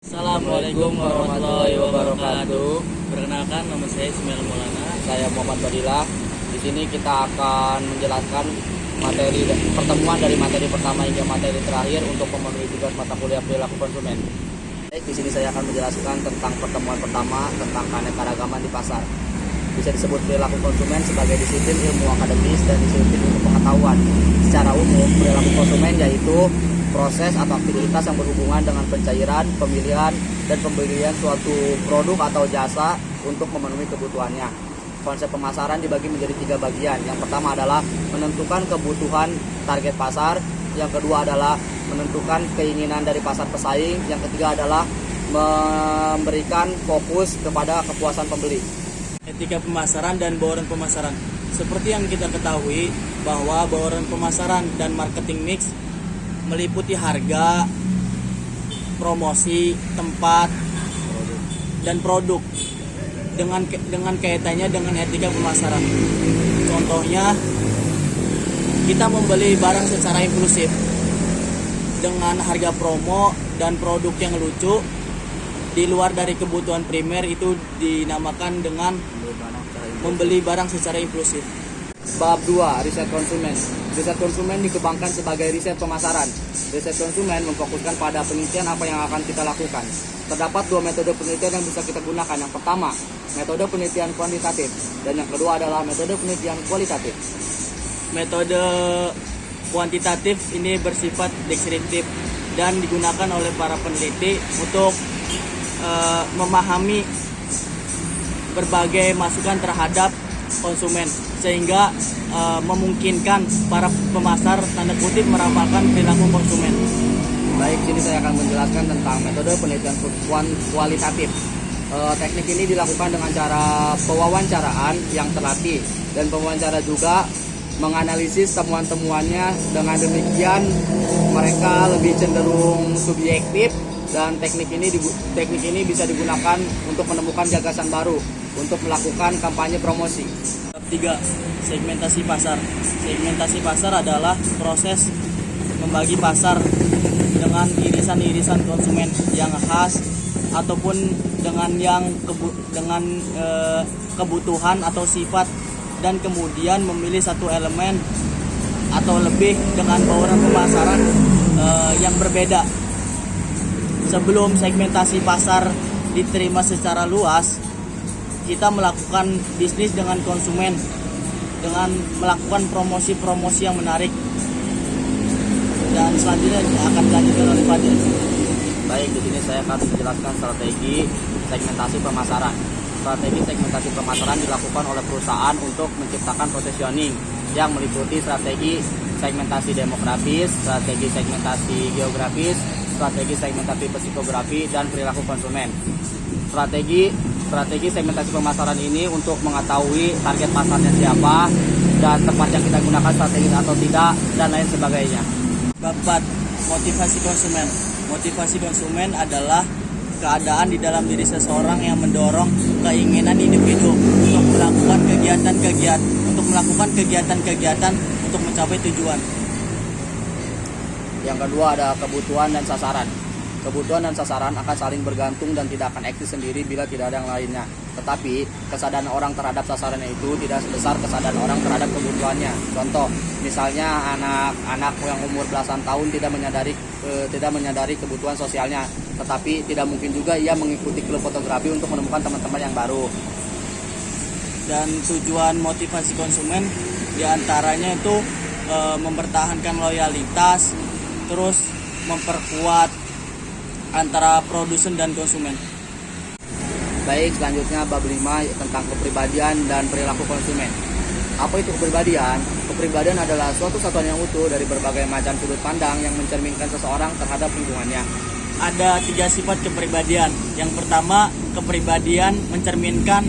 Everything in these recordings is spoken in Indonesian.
Assalamualaikum warahmatullahi wabarakatuh. Perkenalkan, nama saya Ismail Maulana. Saya Muhammad Fadilah. Di sini kita akan menjelaskan materi pertemuan dari materi pertama hingga materi terakhir untuk memenuhi tugas mata kuliah perilaku konsumen. Baik, di sini saya akan menjelaskan tentang pertemuan pertama tentang keanekaragaman di pasar. Bisa disebut perilaku konsumen sebagai disiplin ilmu akademis dan disiplin ilmu pengetahuan. Secara umum, perilaku konsumen yaitu proses atau aktivitas yang berhubungan dengan pencairan, pemilihan, dan pembelian suatu produk atau jasa untuk memenuhi kebutuhannya. Konsep pemasaran dibagi menjadi 3 bagian. Yang pertama adalah menentukan kebutuhan target pasar. Yang kedua adalah menentukan keinginan dari pasar pesaing. Yang ketiga adalah memberikan fokus kepada kepuasan pembeli. Etika pemasaran dan bauran pemasaran. Seperti yang kita ketahui bahwa bauran pemasaran dan marketing mix meliputi harga, promosi, tempat, dan produk dengan kaitannya dengan etika pemasaran. Contohnya, kita membeli barang secara impulsif dengan harga promo dan produk yang lucu di luar dari kebutuhan primer, itu dinamakan dengan membeli barang secara impulsif. Bab 2, riset konsumen. Riset konsumen dikembangkan sebagai riset pemasaran. Riset konsumen memfokuskan pada penelitian apa yang akan kita lakukan. Terdapat 2 metode penelitian yang bisa kita gunakan. Yang pertama, metode penelitian kuantitatif, dan yang kedua adalah metode penelitian kualitatif. Metode kuantitatif ini bersifat deskriptif dan digunakan oleh para peneliti untuk memahami berbagai masukan terhadap konsumen, sehingga memungkinkan para pemasar tanda kutip meramalkan perilaku konsumen. Baik, sini saya akan menjelaskan tentang metode penelitian kualitatif. Teknik ini dilakukan dengan cara pewawancaraan yang terlatih, dan pewawancara juga menganalisis temuan-temuannya. Dengan demikian mereka lebih cenderung subjektif, dan teknik ini bisa digunakan untuk menemukan gagasan baru untuk melakukan kampanye promosi. Bab 3, segmentasi pasar. Segmentasi pasar adalah proses membagi pasar dengan irisan-irisan konsumen yang khas ataupun dengan kebutuhan atau sifat, dan kemudian memilih satu elemen atau lebih dengan bauran pemasaran yang berbeda. Sebelum segmentasi pasar diterima secara luas, kita melakukan bisnis dengan konsumen dengan melakukan promosi-promosi yang menarik. Dan selanjutnya akan dilanjutkan oleh Fadil. Baik, di sini saya akan menjelaskan strategi segmentasi pemasaran. Strategi segmentasi pemasaran dilakukan oleh perusahaan untuk menciptakan positioning yang meliputi strategi segmentasi demografis, strategi segmentasi geografis, strategi segmentasi psikografi, dan perilaku konsumen. Strategi segmentasi pemasaran ini untuk mengetahui target pasarnya siapa dan tempat yang kita gunakan strategis atau tidak, dan lain sebagainya. Bab 4, motivasi konsumen. Motivasi konsumen adalah keadaan di dalam diri seseorang yang mendorong keinginan individu untuk melakukan kegiatan-kegiatan untuk mencapai tujuan. Yang kedua ada kebutuhan dan sasaran. Kebutuhan dan sasaran akan saling bergantung dan tidak akan eksis sendiri bila tidak ada yang lainnya. Tetapi kesadaran orang terhadap sasarannya itu tidak sebesar kesadaran orang terhadap kebutuhannya. Contoh, misalnya anak-anak yang umur belasan tahun tidak menyadari kebutuhan sosialnya, tetapi tidak mungkin juga ia mengikuti klub fotografi untuk menemukan teman-teman yang baru. Dan tujuan motivasi konsumen diantaranya itu mempertahankan loyalitas, terus memperkuat antara produsen dan konsumen. Baik, selanjutnya bab 5 tentang kepribadian dan perilaku konsumen. Apa itu kepribadian? Kepribadian adalah suatu satuan yang utuh dari berbagai macam sudut pandang yang mencerminkan seseorang terhadap lingkungannya. Ada 3 sifat kepribadian. Yang pertama, kepribadian mencerminkan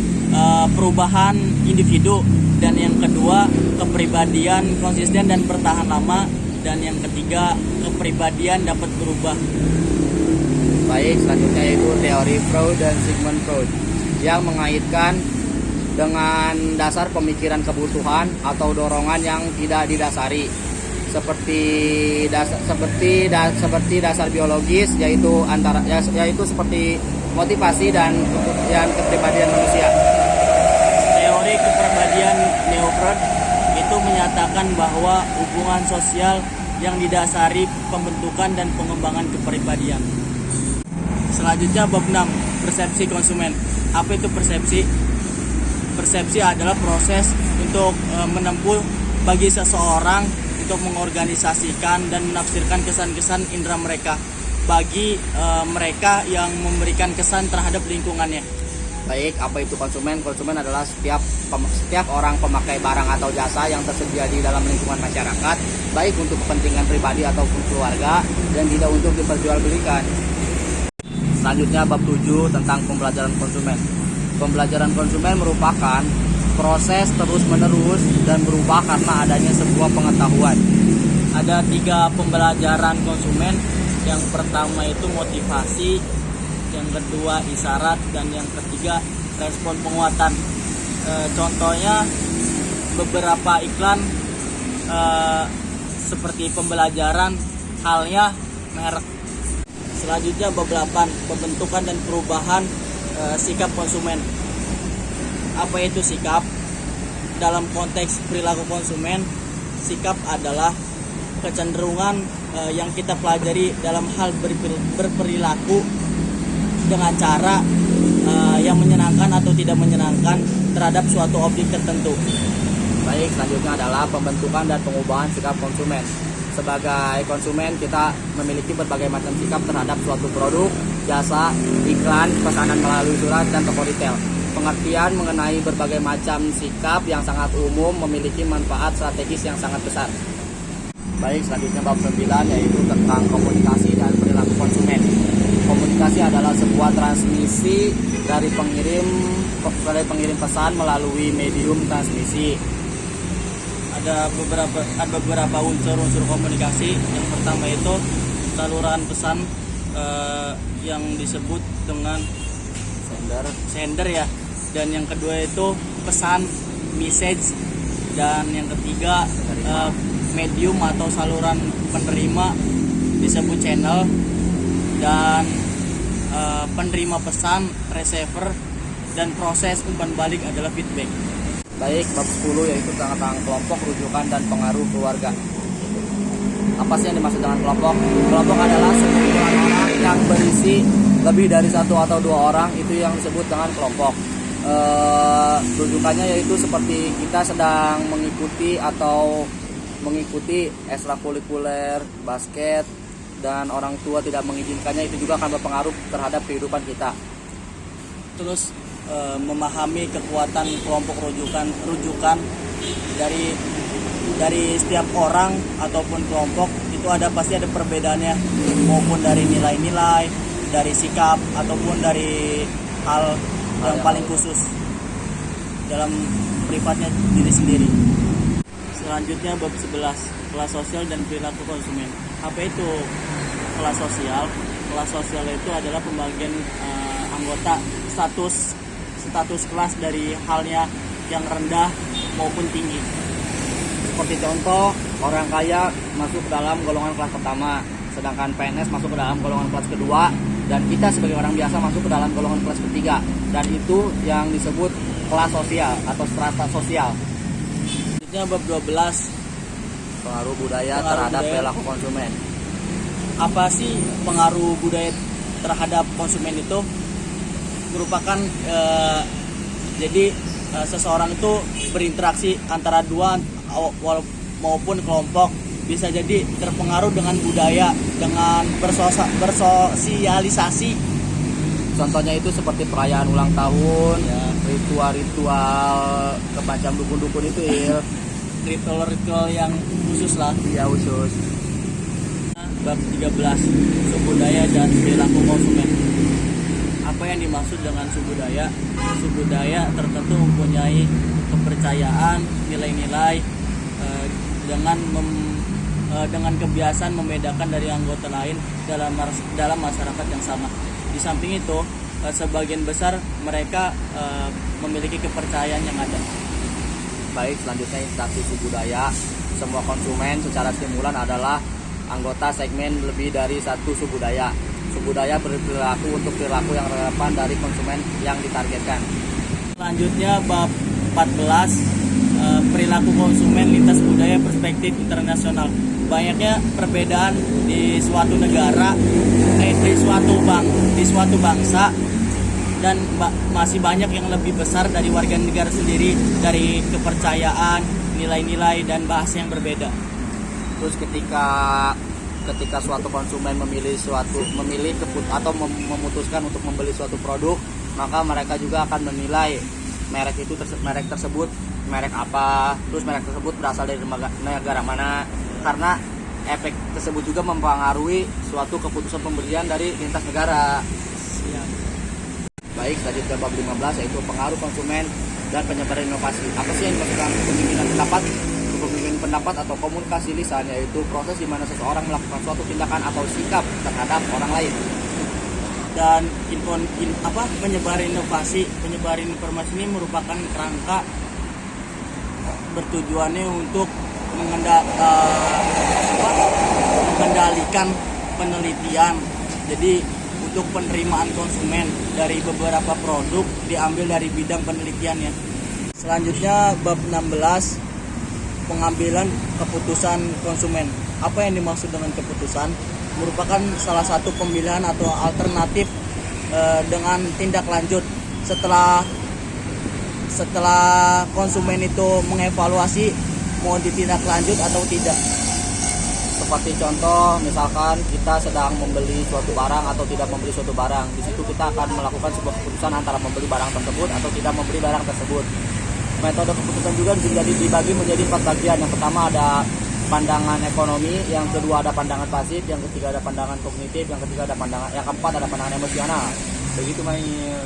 perubahan individu, dan yang kedua, kepribadian konsisten dan bertahan lama, dan yang ketiga, kepribadian dapat berubah. Baik, selanjutnya yaitu teori Freud dan Sigmund Freud yang mengaitkan dengan dasar pemikiran kebutuhan atau dorongan yang tidak didasari. seperti dasar biologis, yaitu seperti motivasi dan kepribadian manusia. Teori kepribadian Neo Freud itu menyatakan bahwa hubungan sosial yang didasari pembentukan dan pengembangan kepribadian. Selanjutnya bab 6, persepsi konsumen. Apa itu persepsi? Persepsi adalah proses untuk menempuh bagi seseorang untuk mengorganisasikan dan menafsirkan kesan-kesan indera mereka bagi mereka yang memberikan kesan terhadap lingkungannya. Baik, apa itu konsumen? Konsumen adalah setiap orang pemakai barang atau jasa yang tersedia di dalam lingkungan masyarakat, baik untuk kepentingan pribadi ataupun keluarga, dan tidak untuk diperjualbelikan. Selanjutnya bab 7 tentang pembelajaran konsumen. Pembelajaran konsumen merupakan proses terus-menerus dan berubah karena adanya sebuah pengetahuan. Ada 3 pembelajaran konsumen. Yang pertama itu motivasi, yang kedua isyarat, dan yang ketiga respon penguatan. Contohnya beberapa iklan seperti pembelajaran, halnya merek. Selanjutnya bab 8, pembentukan dan perubahan sikap konsumen. Apa itu sikap? Dalam konteks perilaku konsumen, sikap adalah kecenderungan yang kita pelajari dalam hal berperilaku dengan cara yang menyenangkan atau tidak menyenangkan terhadap suatu objek tertentu. Baik, selanjutnya adalah pembentukan dan pengubahan sikap konsumen. Sebagai konsumen, kita memiliki berbagai macam sikap terhadap suatu produk, jasa, iklan, pesanan melalui surat, dan toko retail. Pengertian mengenai berbagai macam sikap yang sangat umum memiliki manfaat strategis yang sangat besar. Baik, selanjutnya bab 9 yaitu tentang komunikasi dan perilaku konsumen. Komunikasi adalah sebuah transmisi dari pengirim pesan melalui medium transmisi. Ada beberapa unsur komunikasi. Yang pertama itu saluran pesan yang disebut dengan sender ya, dan yang kedua itu pesan message, dan yang ketiga medium atau saluran penerima disebut channel, dan penerima pesan receiver, dan proses umpan balik adalah feedback. Baik, bab 10 yaitu tentang kelompok, rujukan, dan pengaruh keluarga. Apa sih yang dimaksud dengan kelompok? Kelompok adalah sekumpulan orang yang berisi lebih dari 1 atau 2 orang, itu yang disebut dengan kelompok. Rujukannya yaitu seperti kita sedang mengikuti ekstrakurikuler, basket, dan orang tua tidak mengizinkannya, itu juga akan berpengaruh terhadap kehidupan kita. Terus memahami kekuatan kelompok rujukan dari setiap orang ataupun kelompok itu pasti ada perbedaannya, maupun dari nilai-nilai, dari sikap, ataupun dari hal yang paling khusus dalam privatnya diri sendiri. Selanjutnya bab 11, kelas sosial dan perilaku konsumen. Apa itu kelas sosial? Kelas sosial itu adalah pembagian anggota status kelas dari halnya yang rendah maupun tinggi. Seperti contoh, orang kaya masuk ke dalam golongan kelas pertama, sedangkan PNS masuk ke dalam golongan kelas kedua, dan kita sebagai orang biasa masuk ke dalam golongan kelas ketiga. Dan itu yang disebut kelas sosial atau strata sosial. Selanjutnya bab 12, pengaruh budaya terhadap perilaku konsumen. Apa sih pengaruh budaya terhadap konsumen itu? Merupakan jadi seseorang itu berinteraksi antara dua maupun kelompok, bisa jadi terpengaruh dengan budaya, dengan bersosialisasi. Contohnya itu seperti perayaan ulang tahun, ya, ritual macam dukun-dukun itu ya. Ritual yang khusus lah. Iya, khusus. Bab 13, subudaya dan perilaku konsumen. Apa yang dimaksud dengan subudaya? Subudaya tertentu mempunyai kepercayaan, nilai-nilai dengan kebiasaan membedakan dari anggota lain dalam masyarakat yang sama. Di samping itu, sebagian besar mereka memiliki kepercayaan yang ada. Baik, selanjutnya instansi subudaya. semua konsumen secara stimulan adalah anggota segmen lebih dari satu suku Dayak. Suku Dayak berperilaku untuk perilaku yang relevan dari konsumen yang ditargetkan. Selanjutnya bab 14 perilaku konsumen lintas budaya perspektif internasional. Banyaknya perbedaan di suatu negara, di suatu bangsa, dan masih banyak yang lebih besar dari warga negara sendiri, dari kepercayaan, nilai-nilai dan bahasa yang berbeda. Terus ketika suatu konsumen memutuskan untuk membeli suatu produk, maka mereka juga akan menilai merek tersebut merek apa, terus merek tersebut berasal dari negara mana, karena efek tersebut juga mempengaruhi suatu keputusan pembelian dari lintas negara. Baik, selanjutnya bab 15 yaitu pengaruh konsumen dan penyebaran inovasi. Apa sih yang dimaksudkan kepemimpinan pendapat? Kepemimpinan pendapat atau komunikasi lisan yaitu proses di mana seseorang melakukan suatu tindakan atau sikap terhadap orang lain. Dan penyebaran informasi ini merupakan kerangka bertujuannya untuk mengendalikan penelitian. Jadi untuk penerimaan konsumen dari beberapa produk diambil dari bidang penelitiannya. Selanjutnya bab 16 pengambilan keputusan konsumen. Apa yang dimaksud dengan keputusan? Merupakan salah satu pemilihan atau alternatif dengan tindak lanjut setelah konsumen itu mengevaluasi mau ditindak lanjut atau tidak. Seperti contoh, misalkan kita sedang membeli suatu barang atau tidak membeli suatu barang. Di situ kita akan melakukan sebuah keputusan antara membeli barang tersebut atau tidak membeli barang tersebut. Metode keputusan juga dibagi menjadi 4 bagian. Yang pertama ada pandangan ekonomi, yang kedua ada pandangan pasif, yang ketiga ada pandangan kognitif, yang keempat ada pandangan emosional. Begitu, Mail.